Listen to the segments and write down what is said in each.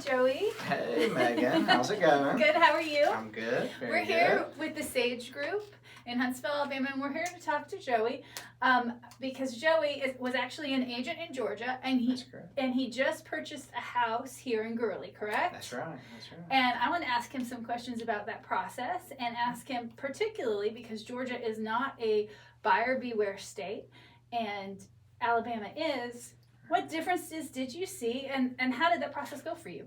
Joey. Hey, Megan. How's it going? Good, how are you? I'm good. We're here with the Sage Group in Huntsville, Alabama, and we're here to talk to Joey because Joey was actually an agent in Georgia, and he just purchased a house here in Gurley, correct? That's right. And I want to ask him some questions about that process, and ask him particularly because Georgia is not a buyer beware state, and Alabama is. What differences did you see, and how did that process go for you?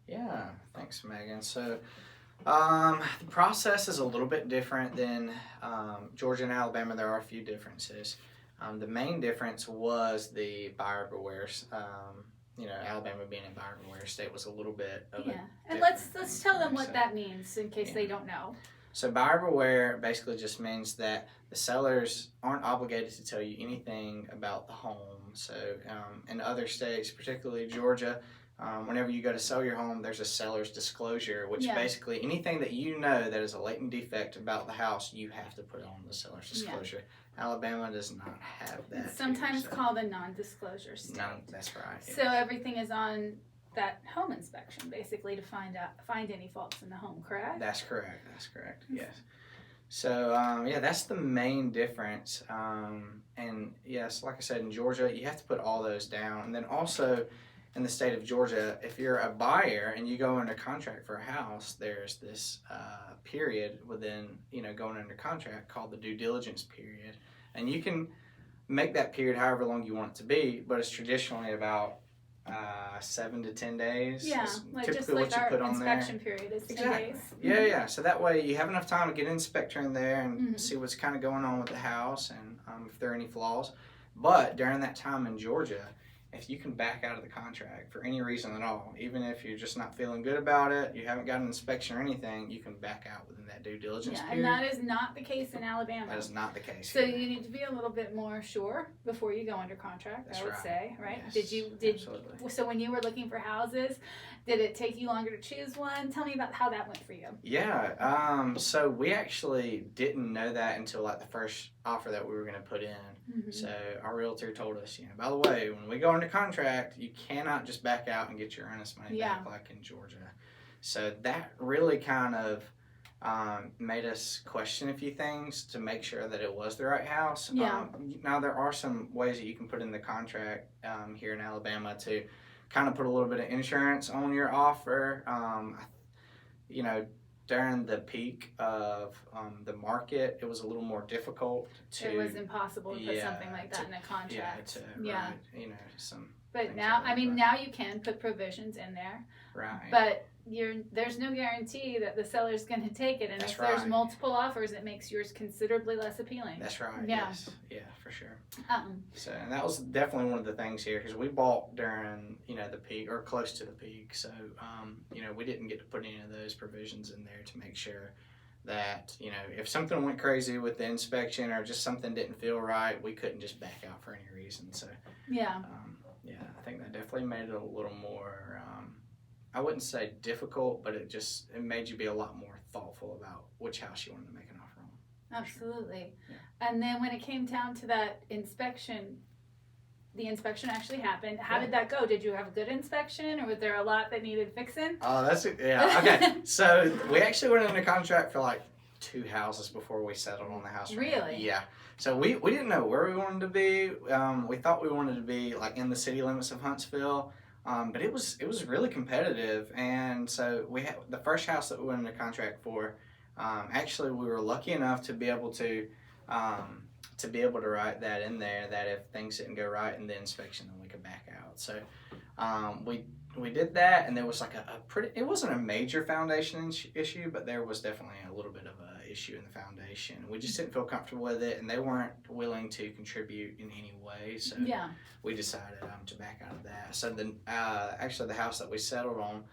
Yeah, thanks, Megan. So, the process is a little bit different than Georgia and Alabama. There are a few differences. The main difference was the buyer beware. Alabama being a buyer beware state was a little bit of and let's tell them what that means in case they don't know. So buyer beware basically just means that the sellers aren't obligated to tell you anything about the home. So in other states, particularly Georgia, whenever you go to sell your home, there's a seller's disclosure, which basically anything that you know that is a latent defect about the house, you have to put on the seller's disclosure. Alabama does not have that. It's sometimes called a non-disclosure state. No, that's right. So everything is on that home inspection, basically, to find any faults in the home, correct? That's correct. Yes. So that's the main difference. And yes, like I said, in Georgia, you have to put all those down. And then also in the state of Georgia, if you're a buyer and you go under contract for a house, there's this period within going under contract called the due diligence period, and you can make that period however long you want it to be, but it's traditionally about 7 to 10 days. Yeah, just like our inspection period is 10 days. Yeah. So that way you have enough time to get an inspector in there and see what's kind of going on with the house and if there are any flaws. But during that time in Georgia, if you can back out of the contract for any reason at all, even if you're just not feeling good about it, you haven't got an inspection or anything, you can back out within that due diligence period. And that is not the case in Alabama. That is not the case. So you need to be a little bit more sure before you go under contract. That's I would say, right? Yes, Absolutely. So when you were looking for houses, did it take you longer to choose one? Tell me about how that went for you. Yeah. So we actually didn't know that until like the first offer that we were going to put in. So our realtor told us, by the way, when we go under contract, you cannot just back out and get your earnest money back like in Georgia. So that really kind of made us question a few things to make sure that it was the right house. Now there are some ways that you can put in the contract here in Alabama to kind of put a little bit of insurance on your offer. During the peak of the market, it was a little more difficult to. It was impossible to put something like that in a contract. But now, now you can put provisions in there. Right. But there's no guarantee that the seller's going to take it, and if there's multiple offers, it makes yours considerably less appealing. That's right. Yeah. Yes. Yeah, for sure. So, and that was definitely one of the things here because we bought during the peak or close to the peak. So, we didn't get to put any of those provisions in there to make sure that if something went crazy with the inspection or just something didn't feel right, we couldn't just back out for any reason. So, I think that definitely made it a little more. I wouldn't say difficult, but it made you be a lot more thoughtful about which house you wanted to make an offer on. Absolutely. Yeah. And then when it came down to that inspection, the inspection actually happened. How did that go? Did you have a good inspection, or was there a lot that needed fixing? Oh, okay. So we actually went under contract for like 2 houses before we settled on the house. Really? Yeah. So we didn't know where we wanted to be. We thought we wanted to be like in the city limits of Huntsville. But it was really competitive, and so we had the first house that we went into contract for. Actually, we were lucky enough to be able to write that in there that if things didn't go right in the inspection, then we could back out. So we did that, and there was like it wasn't a major foundation issue, but there was definitely a little bit of a issue in the foundation. We just didn't feel comfortable with it, and they weren't willing to contribute in any way. So we decided to back out of that. So then, actually, the house that we settled on,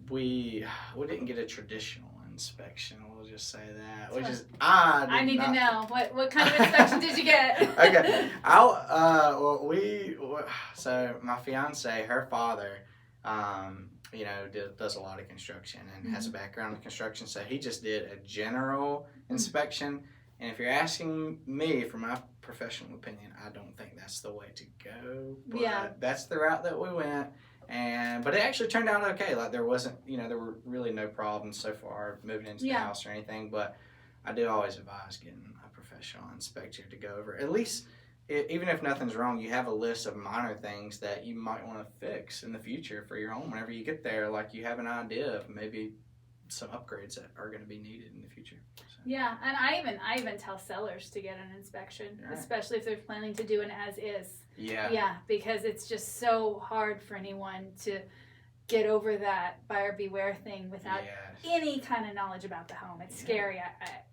we didn't get a traditional inspection. We'll just say that, which is odd. I need to know what kind of inspection did you get? Okay, so my fiance, her father, does a lot of construction and has a background in construction, so he just did a general inspection. And if you're asking me for my professional opinion, I don't think that's the way to go. But that's the route that we went. But it actually turned out okay. Like there wasn't, there were really no problems so far moving into the house or anything. But I do always advise getting a professional inspector to go over. At least, even if nothing's wrong, you have a list of minor things that you might want to fix in the future for your home. Whenever you get there, like you have an idea of maybe some upgrades that are going to be needed in the future. So. Yeah, and I even tell sellers to get an inspection, especially if they're planning to do an as is. Yeah, because it's just so hard for anyone to get over that buyer beware thing without any kind of knowledge about the home. It's scary,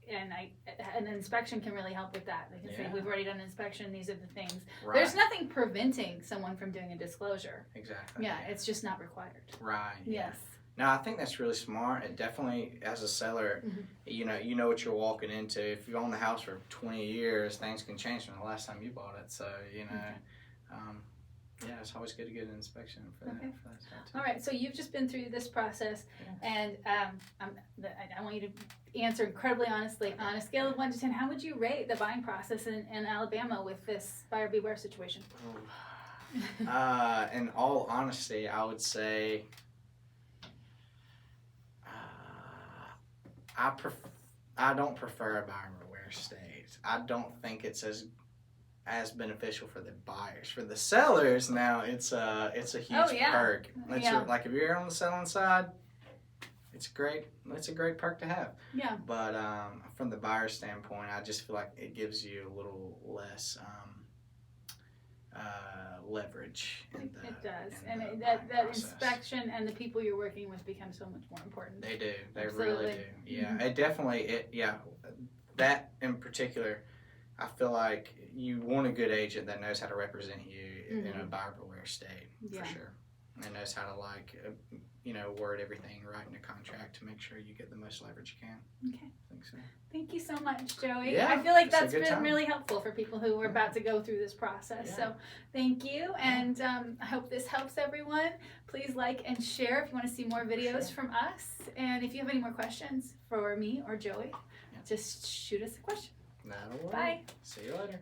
an inspection can really help with that. They can say, we've already done an inspection, these are the things. Right. There's nothing preventing someone from doing a disclosure. Exactly. Yeah, it's just not required. Right. Yes. No, I think that's really smart. It definitely, as a seller, you know what you're walking into. If you own the house for 20 years, things can change from the last time you bought it. So, it's always good to get an inspection for that stuff too. All right, so you've just been through this process, and I want you to answer incredibly honestly. On a scale of 1 to 10, how would you rate the buying process in Alabama with this buyer beware situation? In all honesty, I would say I don't prefer a buyer beware state. I don't think it's as beneficial for the buyers. For the sellers, now it's a huge perk. Like if you're on the selling side, it's great. It's a great perk to have. Yeah. But from the buyer standpoint, I just feel like it gives you a little less leverage. It does, and that inspection and the people you're working with become so much more important. They do. They really do. Yeah. It definitely. That in particular, I feel like you want a good agent that knows how to represent you in a buyer beware state for sure, and knows how to word everything right in a contract to make sure you get the most leverage you can. Okay. I think so. Thank you so much, Joey. Yeah, I feel like that's been really helpful for people who are about to go through this process. Yeah. So thank you, and I hope this helps everyone. Please like and share if you want to see more videos from us. And if you have any more questions for me or Joey, just shoot us a question. That'll work. Bye. See you later.